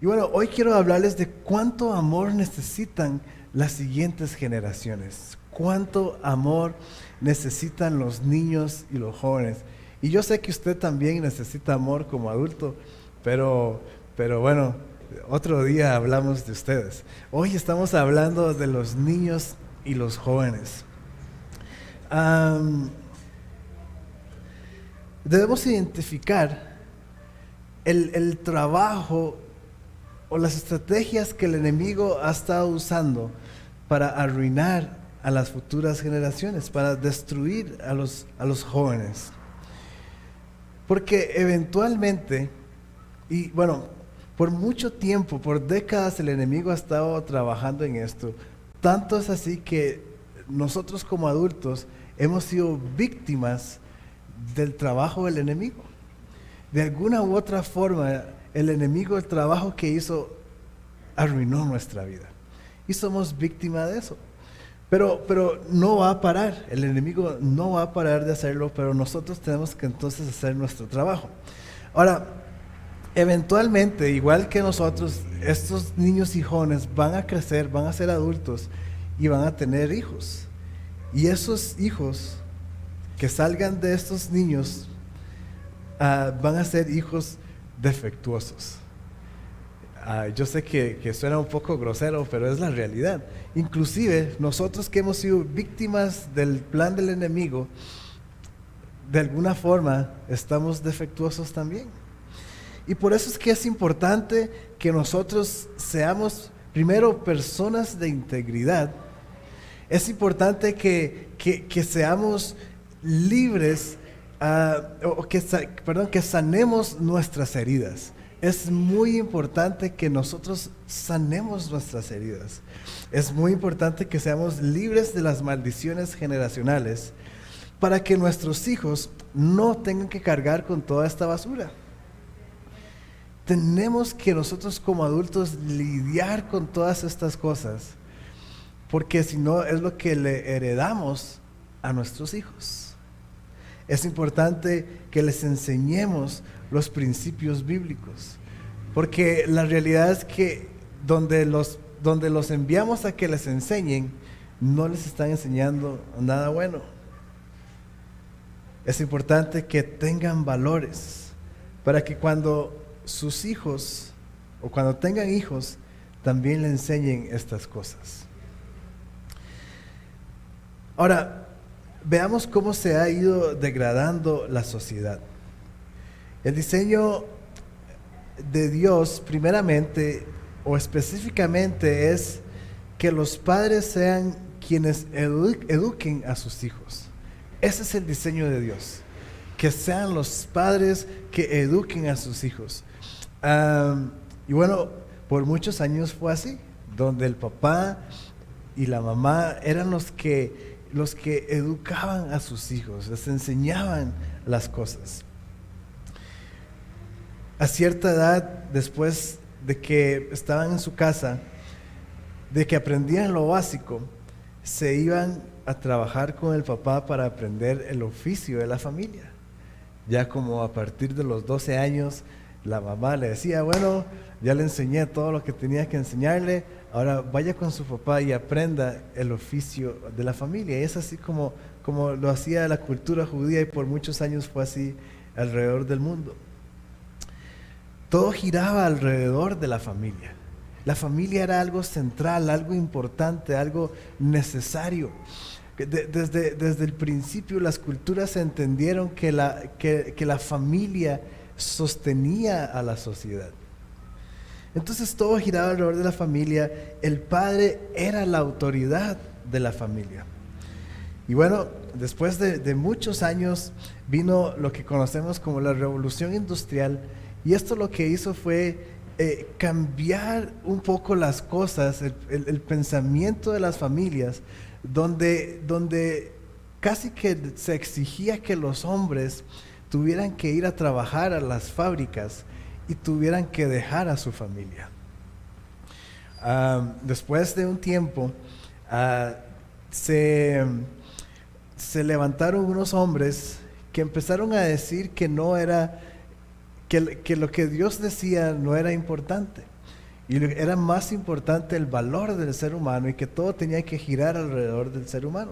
Y bueno, hoy quiero hablarles de cuánto amor necesitan las siguientes generaciones, cuánto amor necesitan los niños y los jóvenes. Y yo sé que usted también necesita amor como adulto, pero, pero bueno, otro día hablamos de ustedes. Hoy estamos hablando de los niños y los jóvenes. Am, Debemos identificar el trabajo o las estrategias que el enemigo ha estado usando para arruinar a las futuras generaciones, para destruir a los jóvenes. Porque eventualmente, y bueno, por mucho tiempo, por décadas, el enemigo ha estado trabajando en esto. Tanto es así que nosotros como adultos hemos sido víctimas del trabajo del enemigo. De alguna u otra forma, el enemigo, el trabajo que hizo, arruinó nuestra vida. Y somos víctimas de eso. Pero no va a parar, el enemigo no va a parar de hacerlo, pero nosotros tenemos que entonces hacer nuestro trabajo. Ahora, eventualmente, igual que nosotros, estos niños y jóvenes van a crecer, van a ser adultos y van a tener hijos. Y esos hijos que salgan de estos niños van a ser hijos defectuosos. Yo sé que suena un poco grosero, pero es la realidad. Inclusive nosotros que hemos sido víctimas del plan del enemigo, de alguna forma estamos defectuosos también. Y por eso es que es importante que nosotros seamos primero personas de integridad. Es importante que seamos libres, que sanemos nuestras heridas. Es muy importante que nosotros sanemos nuestras heridas. Es muy importante que seamos libres de las maldiciones generacionales para que nuestros hijos no tengan que cargar con toda esta basura. Tenemos que nosotros como adultos lidiar con todas estas cosas, porque si no es lo que le heredamos a nuestros hijos. Es importante que les enseñemos los principios bíblicos, porque la realidad es que donde los enviamos a que les enseñen, no les están enseñando nada bueno. Es importante que tengan valores para que cuando sus hijos o cuando tengan hijos también le enseñen estas cosas. Ahora, veamos cómo se ha ido degradando la sociedad. El diseño de Dios, primeramente o específicamente, es que los padres sean quienes eduquen a sus hijos. Ese es el diseño de Dios, que sean los padres que eduquen a sus hijos. Y bueno, por muchos años fue así, donde el papá y la mamá eran los que educaban a sus hijos, les enseñaban las cosas. A cierta edad, después de que estaban en su casa, de que aprendían lo básico, se iban a trabajar con el papá para aprender el oficio de la familia. Ya como a partir de los 12 años, la mamá le decía, bueno, ya le enseñé todo lo que tenía que enseñarle, ahora vaya con su papá y aprenda el oficio de la familia. Y es así como lo hacía la cultura judía, y por muchos años fue así alrededor del mundo. Todo giraba alrededor de la familia. La familia era algo central, algo importante, algo necesario. Desde el principio las culturas entendieron que la familia sostenía a la sociedad. Entonces todo giraba alrededor de la familia. El padre era la autoridad de la familia. Y bueno, después de muchos años vino lo que conocemos como la revolución industrial, y esto lo que hizo fue cambiar un poco las cosas, el pensamiento de las familias, donde casi que se exigía que los hombres tuvieran que ir a trabajar a las fábricas y tuvieran que dejar a su familia. Después de un tiempo, se levantaron unos hombres que empezaron a decir que no era, que lo que Dios decía no era importante. Y era más importante el valor del ser humano y que todo tenía que girar alrededor del ser humano.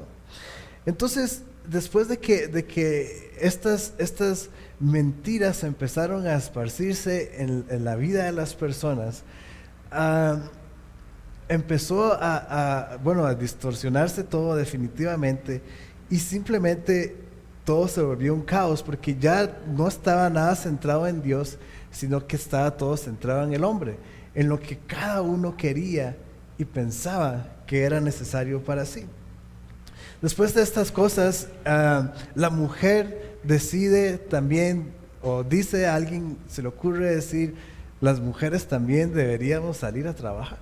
Entonces, después de que estas mentiras empezaron a esparcirse en la vida de las personas, ah, empezó a distorsionarse todo definitivamente, y simplemente todo se volvió un caos porque ya no estaba nada centrado en Dios, sino que estaba todo centrado en el hombre, en lo que cada uno quería y pensaba que era necesario para sí. Después de estas cosas, la mujer decide también, o dice a alguien, se le ocurre decir, las mujeres también deberíamos salir a trabajar.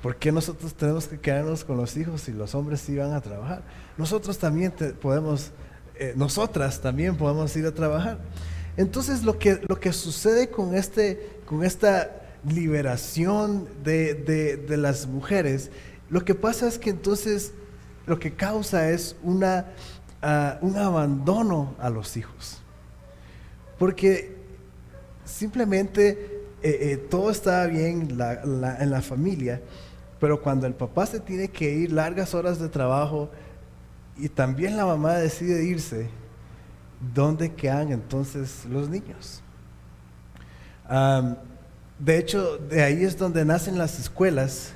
¿Por qué nosotros tenemos que quedarnos con los hijos si los hombres sí van a trabajar? Nosotras también podemos ir a trabajar. Entonces lo que sucede con esta liberación de las mujeres, lo que pasa es que entonces lo que causa es un abandono a los hijos. Porque simplemente todo estaba bien en la familia, pero cuando el papá se tiene que ir largas horas de trabajo y también la mamá decide irse, ¿dónde quedan entonces los niños? De hecho, de ahí es donde nacen las escuelas,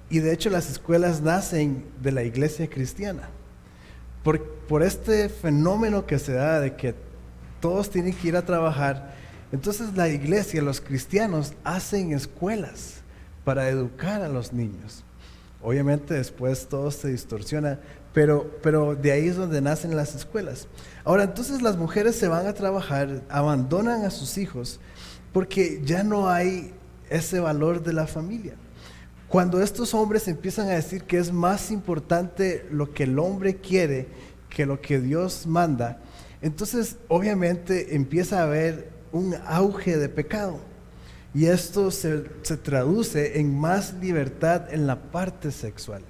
y de hecho las escuelas nacen de la iglesia cristiana. Por este fenómeno que se da de que todos tienen que ir a trabajar, entonces la iglesia, los cristianos, hacen escuelas para educar a los niños. Obviamente después todo se distorsiona, pero de ahí es donde nacen las escuelas. Ahora, entonces las mujeres se van a trabajar, abandonan a sus hijos, porque ya no hay ese valor de la familia. Cuando estos hombres empiezan a decir que es más importante lo que el hombre quiere que lo que Dios manda, entonces obviamente empieza a haber un auge de pecado. Y esto se traduce en más libertad en la parte sexual.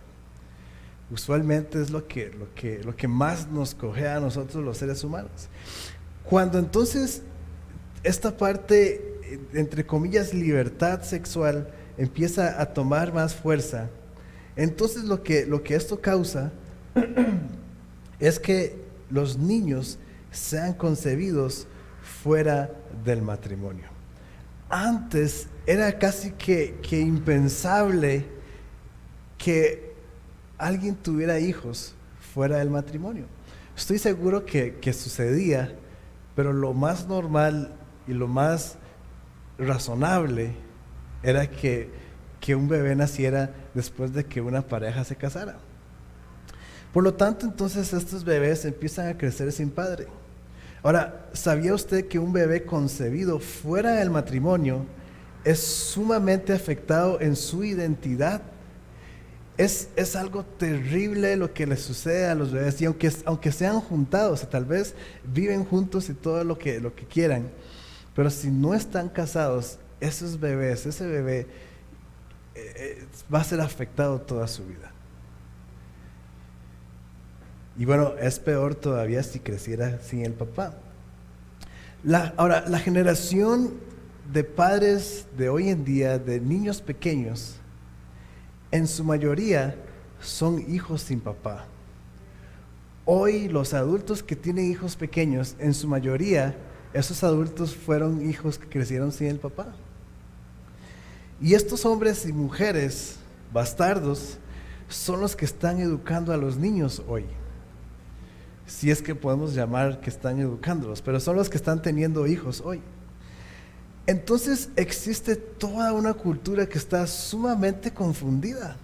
Usualmente es lo que más nos cojea a nosotros los seres humanos. Cuando entonces esta parte, entre comillas, libertad sexual empieza a tomar más fuerza, entonces lo que esto causa es que los niños sean concebidos fuera del matrimonio. Antes era casi que impensable que alguien tuviera hijos fuera del matrimonio. Estoy seguro que sucedía, pero lo más normal y lo más razonable era que un bebé naciera después de que una pareja se casara. Por lo tanto, entonces estos bebés empiezan a crecer sin padre. Ahora, ¿sabía usted que un bebé concebido fuera del matrimonio es sumamente afectado en su identidad? Es algo terrible lo que les sucede a los bebés, y aunque sean juntados, y tal vez viven juntos y todo lo que quieran, pero si no están casados, ese bebé va a ser afectado toda su vida. Y bueno, es peor todavía si creciera sin el papá. Ahora, la generación de padres de hoy en día, de niños pequeños, en su mayoría son hijos sin papá. Hoy los adultos que tienen hijos pequeños, en su mayoría, esos adultos fueron hijos que crecieron sin el papá. Y estos hombres y mujeres bastardos son los que están educando a los niños hoy. Si es que podemos llamar que están educándolos, pero son los que están teniendo hijos hoy. Entonces existe toda una cultura que está sumamente confundida,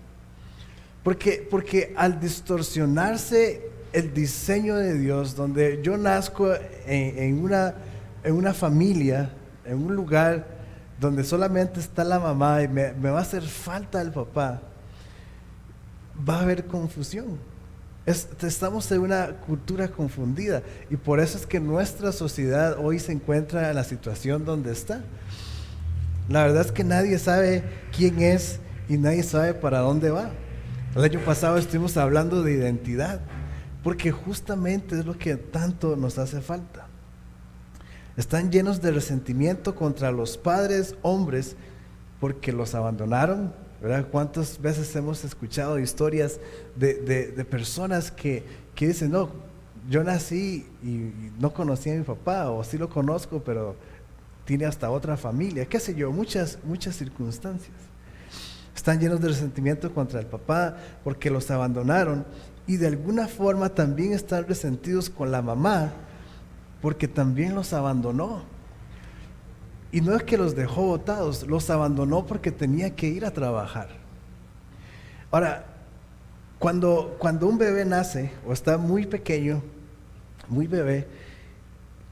porque al distorsionarse el diseño de Dios, donde yo nazco en una familia, en un lugar donde solamente está la mamá y me va a hacer falta el papá, va a haber confusión. Estamos en una cultura confundida, y por eso es que nuestra sociedad hoy se encuentra en la situación donde está. La verdad es que nadie sabe quién es y nadie sabe para dónde va. El año pasado estuvimos hablando de identidad, porque justamente es lo que tanto nos hace falta. Están llenos de resentimiento contra los padres hombres porque los abandonaron, ¿verdad? ¿Cuántas veces hemos escuchado historias de personas que dicen, no, yo nací y no conocí a mi papá, o sí lo conozco, pero tiene hasta otra familia, qué sé yo, muchas circunstancias. Están llenos de resentimiento contra el papá porque los abandonaron, y de alguna forma también están resentidos con la mamá porque también los abandonó. Y no es que los dejó botados, los abandonó porque tenía que ir a trabajar. Ahora, cuando un bebé nace o está muy pequeño, muy bebé,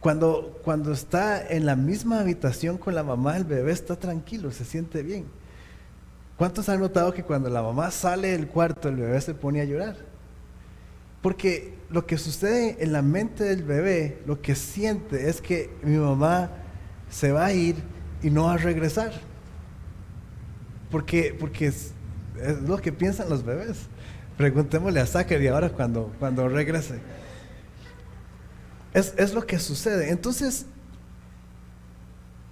cuando está en la misma habitación con la mamá, el bebé está tranquilo, se siente bien. ¿Cuántos han notado que cuando la mamá sale del cuarto, el bebé se pone a llorar? Porque lo que sucede en la mente del bebé, lo que siente es que mi mamá se va a ir y no va a regresar. Porque es lo que piensan los bebés. Preguntémosle a Zachary ahora cuando regrese. Es lo que sucede. Entonces,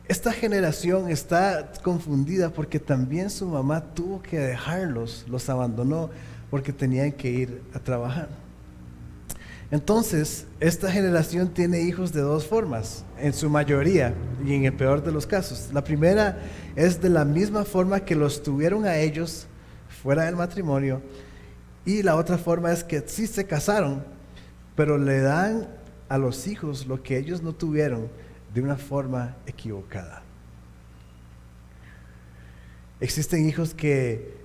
esta generación está confundida porque también su mamá tuvo que dejarlos, los abandonó porque tenían que ir a trabajar. Entonces, esta generación tiene hijos de dos formas, en su mayoría y en el peor de los casos. La primera es de la misma forma que los tuvieron a ellos fuera del matrimonio, y la otra forma es que sí se casaron, pero le dan a los hijos lo que ellos no tuvieron de una forma equivocada. Existen hijos que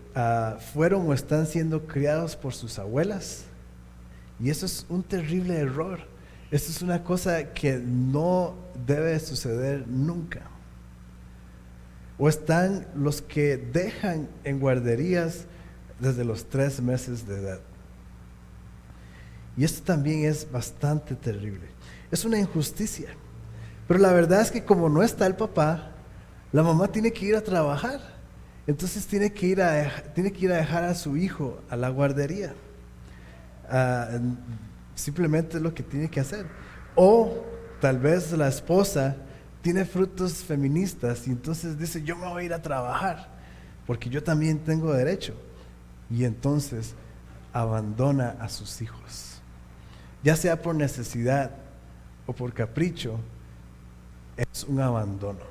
fueron o están siendo criados por sus abuelas, y eso es un terrible error. Esto es una cosa que no debe suceder nunca. O están los que dejan en guarderías desde los 3 meses de edad. Y esto también es bastante terrible. Es una injusticia. Pero la verdad es que como no está el papá, la mamá tiene que ir a trabajar. Entonces tiene que ir a dejar a su hijo a la guardería. Simplemente es lo que tiene que hacer. O tal vez la esposa tiene frutos feministas y entonces dice, yo me voy a ir a trabajar porque yo también tengo derecho, y entonces abandona a sus hijos, ya sea por necesidad o por capricho. Es un abandono,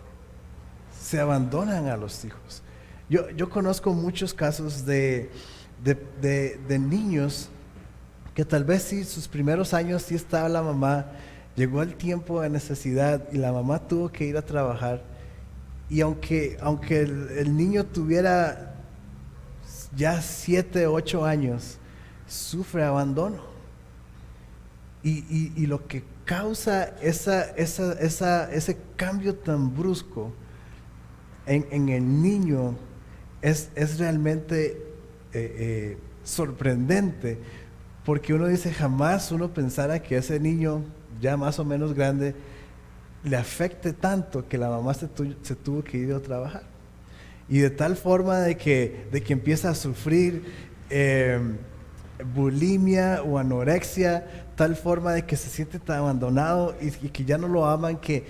se abandonan a los hijos. Yo conozco muchos casos de niños que tal vez sí, sus primeros años sí estaba la mamá, llegó el tiempo de necesidad y la mamá tuvo que ir a trabajar, y aunque el niño tuviera ya 7, 8 años, sufre abandono, y lo que causa ese cambio tan brusco en el niño es realmente sorprendente. Porque uno dice, jamás uno pensara que ese niño ya más o menos grande le afecte tanto que la mamá se tuvo que ir a trabajar. Y de tal forma de que empieza a sufrir bulimia o anorexia, tal forma de que se siente tan abandonado y que ya no lo aman, que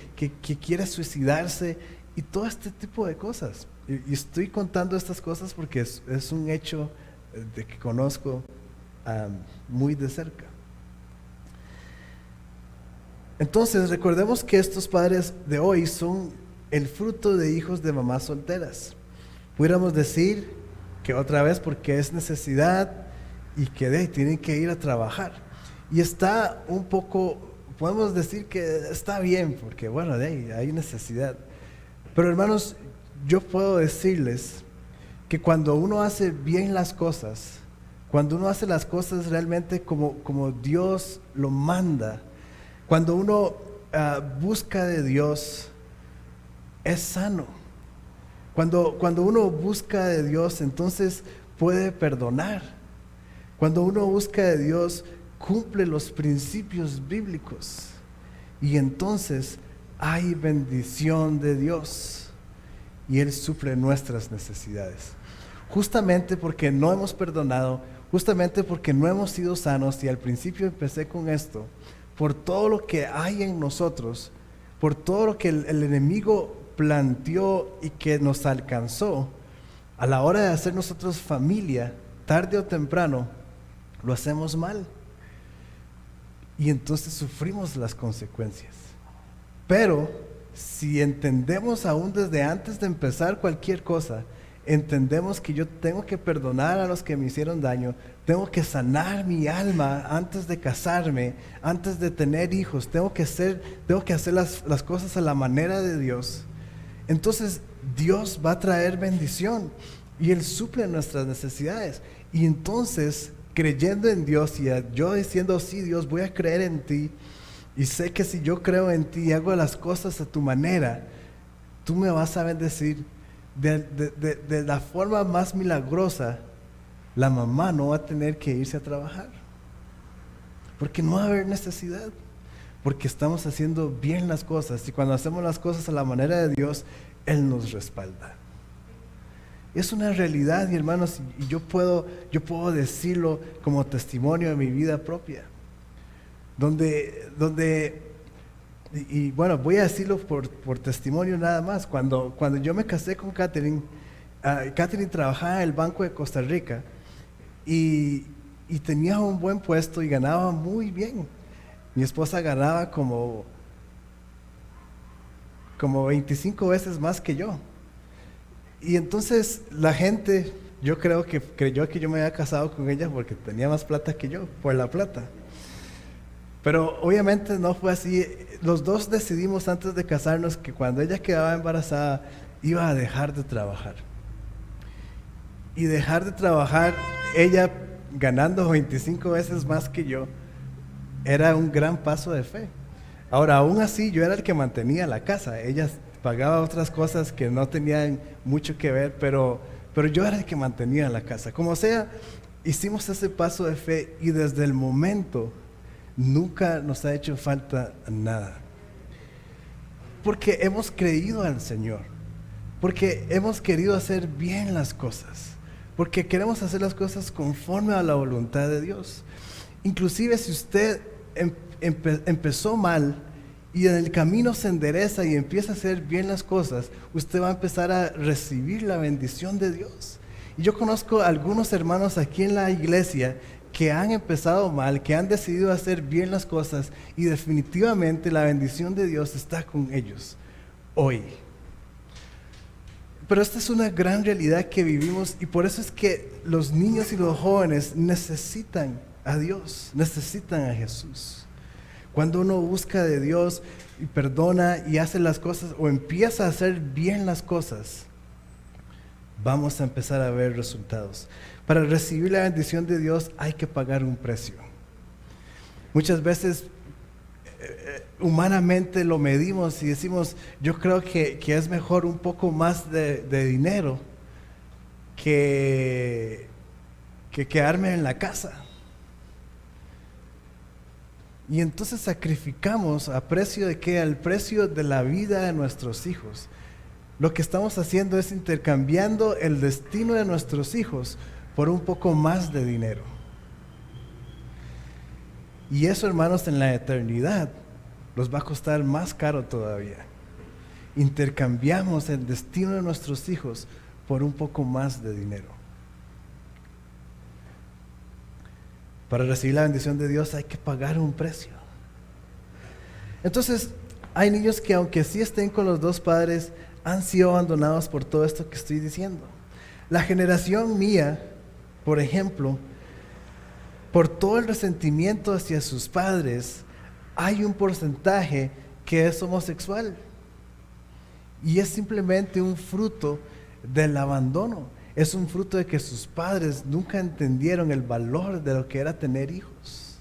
quiere suicidarse y todo este tipo de cosas. Y estoy contando estas cosas porque es un hecho de que conozco muy de cerca. Entonces, recordemos que estos padres de hoy son el fruto de hijos de mamás solteras. Pudiéramos decir que otra vez porque es necesidad y que tienen que ir a trabajar. Y está un poco, podemos decir que está bien porque bueno, hay necesidad. Pero hermanos, yo puedo decirles que cuando uno hace bien las cosas, cuando uno hace las cosas realmente como Dios lo manda, cuando uno busca de Dios, es sano. Cuando uno busca de Dios, entonces puede perdonar. Cuando uno busca de Dios, cumple los principios bíblicos. Y entonces hay bendición de Dios. Y Él suple nuestras necesidades. Justamente porque no hemos perdonado, justamente porque no hemos sido sanos, y al principio empecé con esto, por todo lo que hay en nosotros, por todo lo que el enemigo planteó y que nos alcanzó, a la hora de hacer nosotros familia, tarde o temprano, lo hacemos mal. Y entonces sufrimos las consecuencias. Pero si entendemos aún desde antes de empezar cualquier cosa, entendemos que yo tengo que perdonar a los que me hicieron daño, tengo que sanar mi alma antes de casarme, antes de tener hijos, tengo que hacer las cosas a la manera de Dios. Entonces Dios va a traer bendición y Él suple nuestras necesidades. Y entonces, creyendo en Dios y yo diciendo, sí, Dios, voy a creer en ti, y sé que si yo creo en ti y hago las cosas a tu manera, tú me vas a bendecir de la forma más milagrosa. La mamá no va a tener que irse a trabajar, porque no va a haber necesidad, porque estamos haciendo bien las cosas, y cuando hacemos las cosas a la manera de Dios, Él nos respalda. Es una realidad, mi hermanos, y yo puedo decirlo como testimonio de mi vida propia, donde y bueno, voy a decirlo por testimonio nada más. Cuando yo me casé con Catherine, Catherine trabajaba en el Banco de Costa Rica y tenía un buen puesto y ganaba muy bien. Mi esposa ganaba como 25 veces más que yo. Y entonces la gente, yo creo que creyó que yo me había casado con ella porque tenía más plata que yo, por la plata. Pero obviamente no fue así. Los dos decidimos antes de casarnos que cuando ella quedaba embarazada iba a dejar de trabajar. Y dejar de trabajar, ella ganando 25 veces más que yo, era un gran paso de fe. Ahora, aún así, yo era el que mantenía la casa. Ella pagaba otras cosas que no tenían mucho que ver, pero yo era el que mantenía la casa. Como sea, hicimos ese paso de fe y desde el momento nunca nos ha hecho falta nada. Porque hemos creído al Señor. Porque hemos querido hacer bien las cosas. Porque queremos hacer las cosas conforme a la voluntad de Dios. Inclusive si usted empezó mal y en el camino se endereza y empieza a hacer bien las cosas, usted va a empezar a recibir la bendición de Dios. Y yo conozco algunos hermanos aquí en la iglesia que han empezado mal, que han decidido hacer bien las cosas y definitivamente la bendición de Dios está con ellos hoy. Pero esta es una gran realidad que vivimos y por eso es que los niños y los jóvenes necesitan a Dios, necesitan a Jesús. Cuando uno busca de Dios y perdona y hace las cosas o empieza a hacer bien las cosas, vamos a empezar a ver resultados. Para recibir la bendición de Dios hay que pagar un precio. Muchas veces humanamente lo medimos y decimos, yo creo que es mejor un poco más de dinero que quedarme en la casa. Y entonces sacrificamos a precio de ¿qué? Al precio de la vida de nuestros hijos. Lo que estamos haciendo es intercambiando el destino de nuestros hijos por un poco más de dinero. Y eso, hermanos, en la eternidad los va a costar más caro todavía. Intercambiamos el destino de nuestros hijos por un poco más de dinero. Para recibir la bendición de Dios hay que pagar un precio. Entonces, hay niños que aunque sí estén con los dos padres, han sido abandonados por todo esto que estoy diciendo. La generación mía, por ejemplo, por todo el resentimiento hacia sus padres, hay un porcentaje que es homosexual. Y es simplemente un fruto del abandono. Es un fruto de que sus padres nunca entendieron el valor de lo que era tener hijos.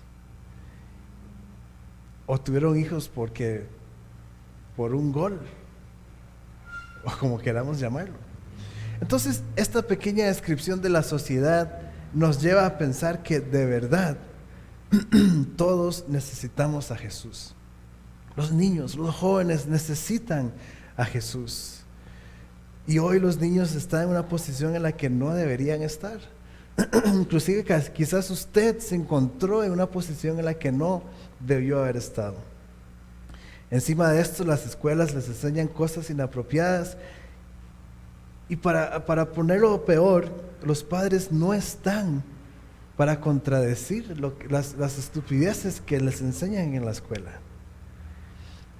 O tuvieron hijos por un gol, o como queramos llamarlo. Entonces, esta pequeña descripción de la sociedad nos lleva a pensar que de verdad todos necesitamos a Jesús. Los niños, los jóvenes necesitan a Jesús. Y hoy los niños están en una posición en la que no deberían estar. Inclusive quizás usted se encontró en una posición en la que no debió haber estado. Encima de esto, las escuelas les enseñan cosas inapropiadas. Y para ponerlo peor, los padres no están para contradecir las estupideces que les enseñan en la escuela.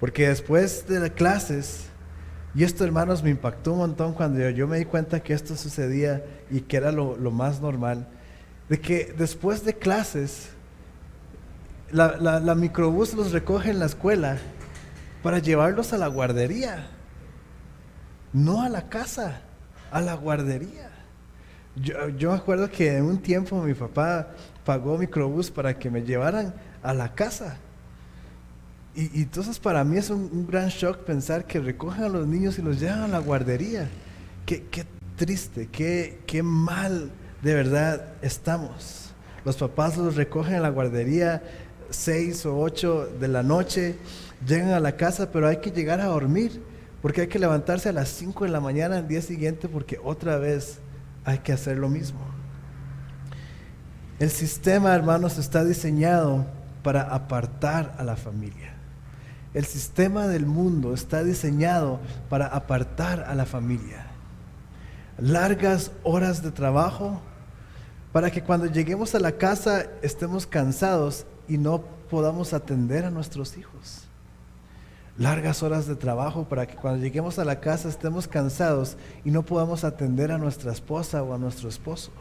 Porque después de las clases, y esto, hermanos, me impactó un montón cuando yo me di cuenta que esto sucedía y que era lo más normal, de que después de clases, la microbús los recoge en la escuela para llevarlos a la guardería, no a la casa, a la guardería. Yo me acuerdo que en un tiempo mi papá pagó microbús para que me llevaran a la casa. Y entonces para mí es un gran shock pensar que recogen a los niños y los llevan a la guardería. Qué triste, qué mal de verdad estamos. Los papás los recogen a la guardería 6 o 8 de la noche, llegan a la casa, pero hay que llegar a dormir, porque hay que levantarse a las 5 de la mañana al día siguiente, porque otra vez hay que hacer lo mismo. El sistema, hermanos, está diseñado para apartar a la familia. El sistema del mundo está diseñado para apartar a la familia. Largas horas de trabajo para que cuando lleguemos a la casa estemos cansados y no podamos atender a nuestros hijos. Largas horas de trabajo para que cuando lleguemos a la casa estemos cansados y no podamos atender a nuestra esposa o a nuestro esposo.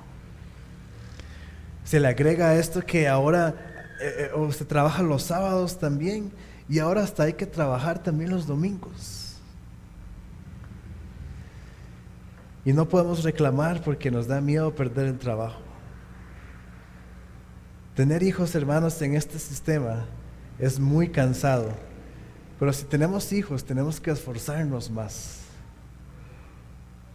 Se le agrega a esto que ahora o se trabaja los sábados también, y ahora hasta hay que trabajar también los domingos. Y no podemos reclamar porque nos da miedo perder el trabajo. Tener hijos, hermanos, en este sistema es muy cansado. Pero si tenemos hijos, tenemos que esforzarnos más.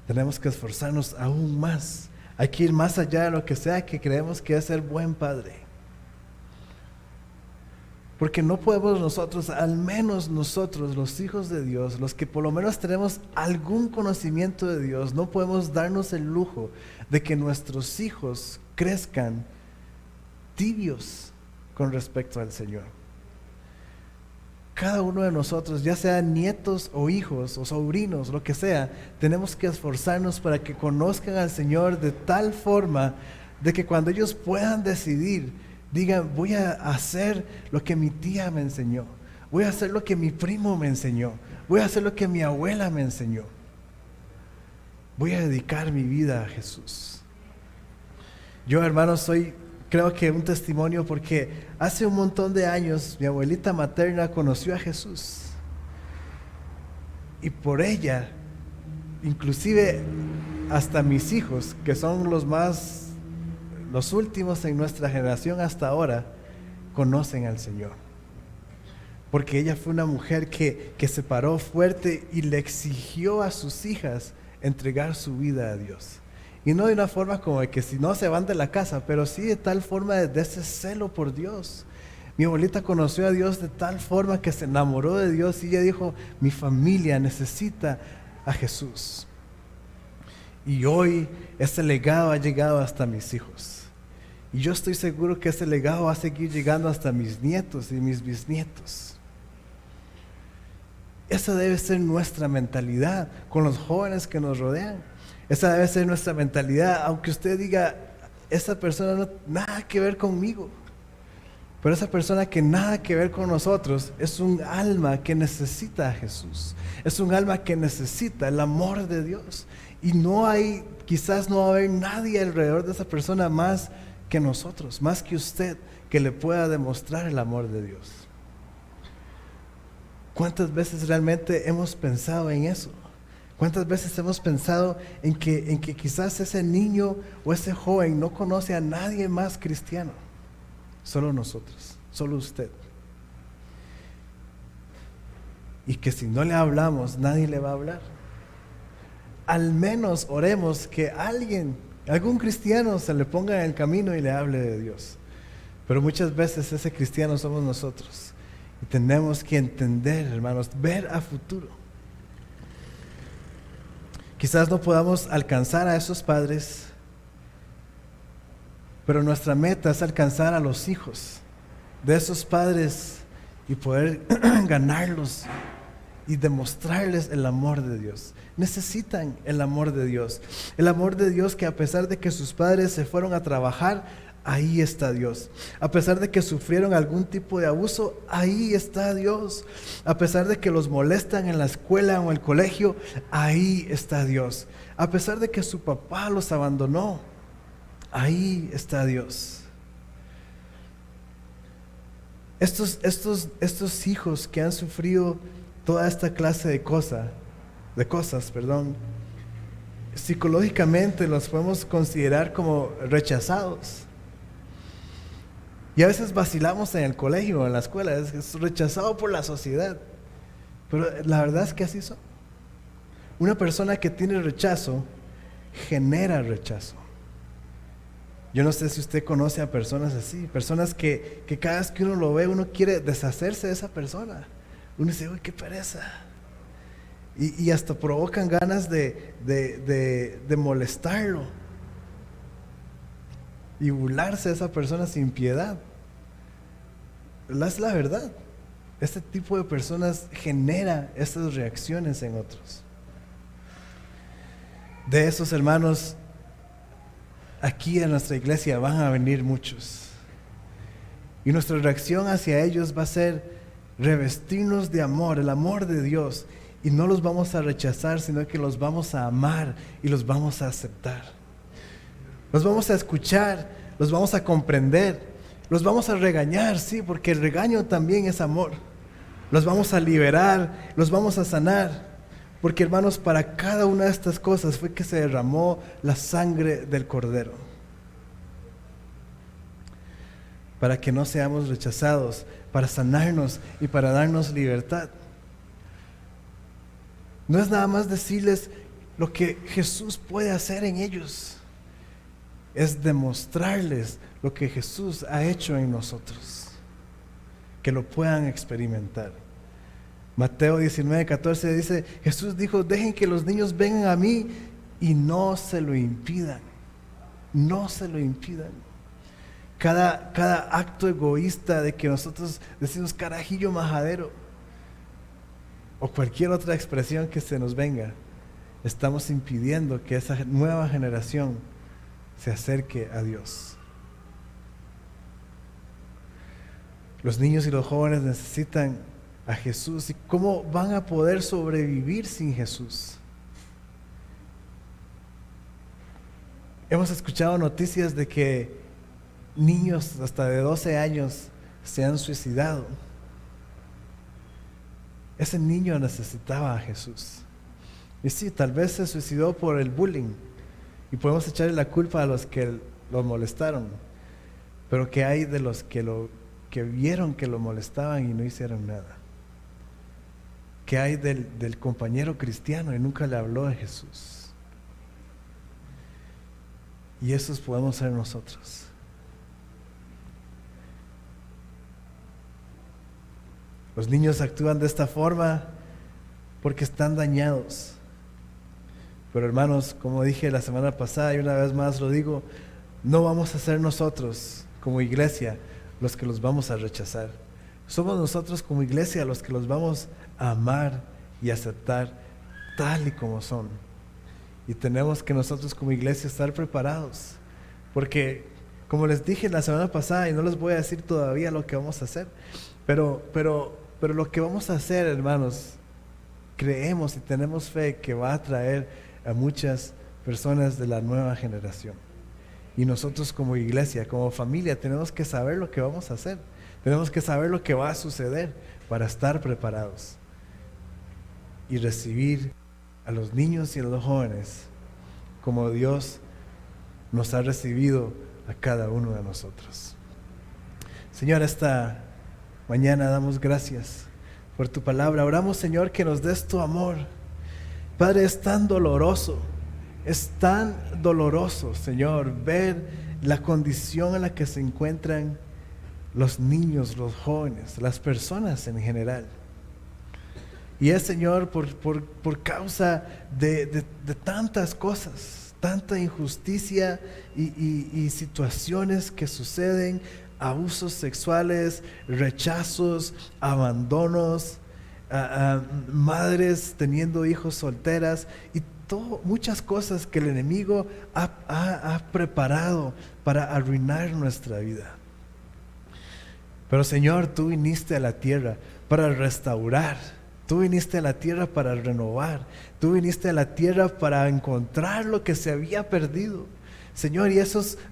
Tenemos que esforzarnos aún más. Hay que ir más allá de lo que sea que creemos que es ser buen padre. Porque no podemos nosotros, al menos nosotros, los hijos de Dios, los que por lo menos tenemos algún conocimiento de Dios, no podemos darnos el lujo de que nuestros hijos crezcan tibios con respecto al Señor. Cada uno de nosotros, ya sean nietos o hijos o sobrinos, lo que sea, tenemos que esforzarnos para que conozcan al Señor de tal forma de que cuando ellos puedan decidir, digan: voy a hacer lo que mi tía me enseñó, voy a hacer lo que mi primo me enseñó, voy a hacer lo que mi abuela me enseñó, voy a dedicar mi vida a Jesús. Yo, hermanos, creo que un testimonio, porque hace un montón de años mi abuelita materna conoció a Jesús, y por ella, inclusive hasta mis hijos, que son los últimos en nuestra generación hasta ahora, conocen al Señor. Porque ella fue una mujer que se paró fuerte y le exigió a sus hijas entregar su vida a Dios. Y no de una forma como de que si no se van de la casa, pero sí de tal forma de ese celo por Dios. Mi abuelita conoció a Dios de tal forma que se enamoró de Dios y ella dijo: mi familia necesita a Jesús. Y hoy ese legado ha llegado hasta mis hijos. Y yo estoy seguro que ese legado va a seguir llegando hasta mis nietos y mis bisnietos. Esa debe ser nuestra mentalidad con los jóvenes que nos rodean. Esa debe ser nuestra mentalidad, aunque usted diga: esa persona no nada que ver conmigo. Pero esa persona que nada que ver con nosotros es un alma que necesita a Jesús. Es un alma que necesita el amor de Dios. Y quizás no va a haber nadie alrededor de esa persona más que nosotros, más que usted, que le pueda demostrar el amor de Dios. ¿Cuántas veces realmente hemos pensado en eso? ¿Cuántas veces hemos pensado en que quizás ese niño o ese joven no conoce a nadie más cristiano? Solo nosotros, solo usted. Y que si no le hablamos, nadie le va a hablar. Al menos oremos que algún cristiano se le ponga en el camino y le hable de Dios. Pero muchas veces ese cristiano somos nosotros. Y tenemos que entender, hermanos, ver a futuro. Quizás no podamos alcanzar a esos padres, pero nuestra meta es alcanzar a los hijos de esos padres y poder ganarlos y demostrarles el amor de Dios. Necesitan el amor de Dios. El amor de Dios que a pesar de que sus padres se fueron a trabajar, ahí está Dios. A pesar de que sufrieron algún tipo de abuso, ahí está Dios. A pesar de que los molestan en la escuela o en el colegio, ahí está Dios. A pesar de que su papá los abandonó, ahí está Dios. Estos hijos que han sufrido toda esta clase de cosas, psicológicamente los podemos considerar como rechazados. Y a veces vacilamos en el colegio o en la escuela, es rechazado por la sociedad. Pero la verdad es que así son. Una persona que tiene rechazo genera rechazo. Yo no sé si usted conoce a personas así, personas que cada vez que uno lo ve, uno quiere deshacerse de esa persona. Uno dice, uy, qué pereza. Y hasta provocan ganas de molestarlo y burlarse de esa persona sin piedad. Es la verdad. Este tipo de personas genera estas reacciones en otros. De esos hermanos, aquí en nuestra iglesia van a venir muchos. Y nuestra reacción hacia ellos va a ser revestirnos de amor, el amor de Dios. Y no los vamos a rechazar, sino que los vamos a amar y los vamos a aceptar. Los vamos a escuchar, los vamos a comprender, los vamos a regañar, sí, porque el regaño también es amor. Los vamos a liberar, los vamos a sanar. Porque hermanos, para cada una de estas cosas fue que se derramó la sangre del Cordero. Para que no seamos rechazados, para sanarnos y para darnos libertad. No es nada más decirles lo que Jesús puede hacer en ellos. Es demostrarles lo que Jesús ha hecho en nosotros. Que lo puedan experimentar. Mateo 19:14 dice, Jesús dijo, dejen que los niños vengan a mí y no se lo impidan. No se lo impidan. Cada acto egoísta de que nosotros decimos carajillo majadero o cualquier otra expresión que se nos venga, estamos impidiendo que esa nueva generación se acerque a Dios. Los niños y los jóvenes necesitan a Jesús. ¿Y cómo van a poder sobrevivir sin Jesús? Hemos escuchado noticias de que niños hasta de 12 años se han suicidado. Ese niño necesitaba a Jesús. Y sí, tal vez se suicidó por el bullying y podemos echarle la culpa a los que lo molestaron. Pero ¿qué hay de los que vieron que lo molestaban y no hicieron nada? ¿Qué hay del compañero cristiano y nunca le habló de Jesús? Y esos podemos ser nosotros. Los niños actúan de esta forma porque están dañados. Pero hermanos, como dije la semana pasada y una vez más lo digo, no vamos a ser nosotros como iglesia los que los vamos a rechazar. Somos nosotros como iglesia los que los vamos a amar y aceptar tal y como son. Y tenemos que nosotros como iglesia estar preparados. Porque, como les dije la semana pasada, y no les voy a decir todavía lo que vamos a hacer, pero lo que vamos a hacer, hermanos, creemos y tenemos fe que va a traer a muchas personas de la nueva generación. Y nosotros como iglesia, como familia, tenemos que saber lo que vamos a hacer. Tenemos que saber lo que va a suceder para estar preparados y recibir a los niños y a los jóvenes como Dios nos ha recibido a cada uno de nosotros. Señor, esta mañana damos gracias por tu palabra. Oramos, Señor, que nos des tu amor. Padre, es tan doloroso, Señor, ver la condición en la que se encuentran los niños, los jóvenes, las personas en general. Y es, Señor, por causa de tantas cosas, tanta injusticia y situaciones que suceden abusos sexuales, rechazos, abandonos, madres teniendo hijos solteras y muchas cosas que el enemigo ha preparado para arruinar nuestra vida. Pero Señor, tú viniste a la tierra para restaurar. Tú viniste a la tierra para renovar. Tú viniste a la tierra para encontrar lo que se había perdido. Señor, y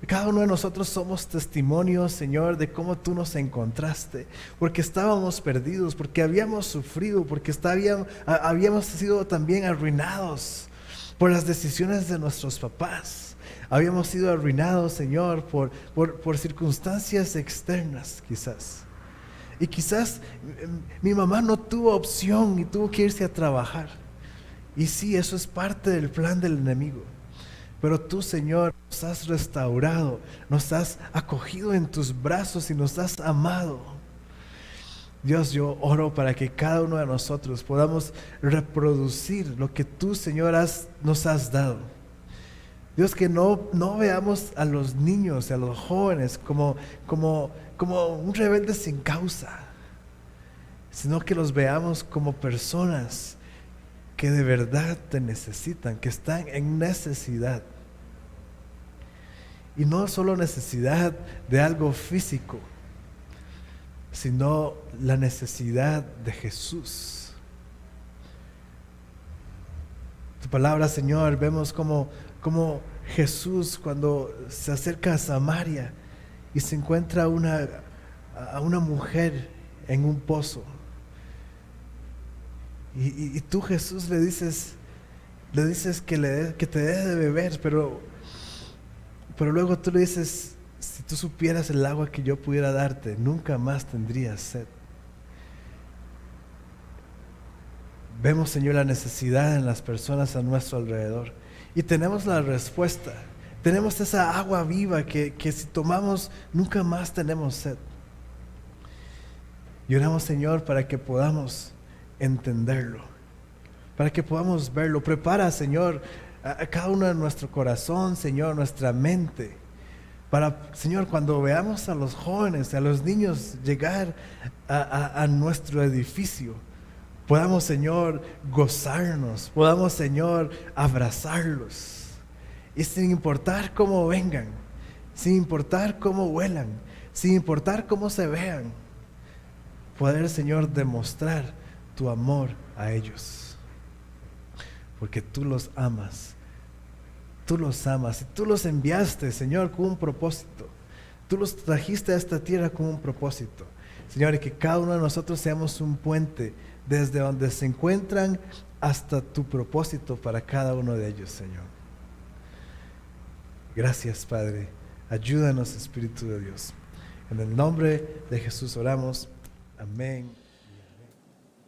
cada uno de nosotros somos testimonios, Señor, de cómo tú nos encontraste. Porque estábamos perdidos, porque habíamos sufrido, porque habíamos sido también arruinados por las decisiones de nuestros papás. Habíamos sido arruinados, Señor, por circunstancias externas, quizás. Y quizás mi mamá no tuvo opción y tuvo que irse a trabajar. Y sí, eso es parte del plan del enemigo. Pero tú, Señor, nos has restaurado, nos has acogido en tus brazos y nos has amado. Dios, yo oro para que cada uno de nosotros podamos reproducir lo que tú, Señor, nos has dado. Dios, que no veamos a los niños, a los jóvenes como un rebelde sin causa, sino que los veamos como personas que de verdad te necesitan, que están en necesidad. Y no solo necesidad de algo físico, sino la necesidad de Jesús. Tu palabra, Señor, vemos como Jesús, cuando se acerca a Samaria y se encuentra a una mujer en un pozo, y tú, Jesús, le dices que te dé de beber, pero luego tú le dices: si tú supieras el agua que yo pudiera darte, nunca más tendrías sed. Vemos, Señor, la necesidad en las personas a nuestro alrededor. Y tenemos la respuesta. Tenemos esa agua viva que si tomamos, nunca más tenemos sed. Y oramos, Señor, para que podamos entenderlo, para que podamos verlo. Prepara, Señor, a cada uno de nuestro corazón, Señor, nuestra mente, para, Señor, cuando veamos a los jóvenes, a los niños llegar a nuestro edificio, podamos, Señor, gozarnos, podamos, Señor, abrazarlos. Y sin importar cómo vengan, sin importar cómo huelan, sin importar cómo se vean, poder, Señor, demostrar tu amor a ellos. Porque tú los amas. Tú los amas y tú los enviaste, Señor, con un propósito. Tú los trajiste a esta tierra con un propósito. Señor, y que cada uno de nosotros seamos un puente desde donde se encuentran hasta tu propósito para cada uno de ellos, Señor. Gracias, Padre. Ayúdanos, Espíritu de Dios. En el nombre de Jesús oramos. Amén.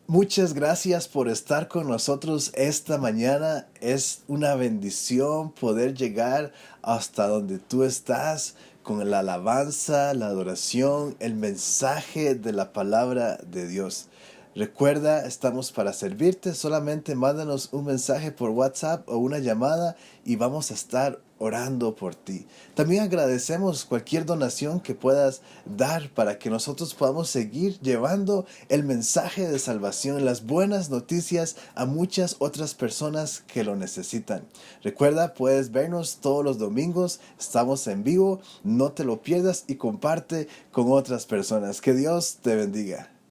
Muchas gracias por estar con nosotros esta mañana. Es una bendición poder llegar hasta donde tú estás con la alabanza, la adoración, el mensaje de la palabra de Dios. Recuerda, estamos para servirte. Solamente mándanos un mensaje por WhatsApp o una llamada y vamos a estar orando por ti. También agradecemos cualquier donación que puedas dar para que nosotros podamos seguir llevando el mensaje de salvación, las buenas noticias a muchas otras personas que lo necesitan. Recuerda, puedes vernos todos los domingos. Estamos en vivo. No te lo pierdas y comparte con otras personas. Que Dios te bendiga.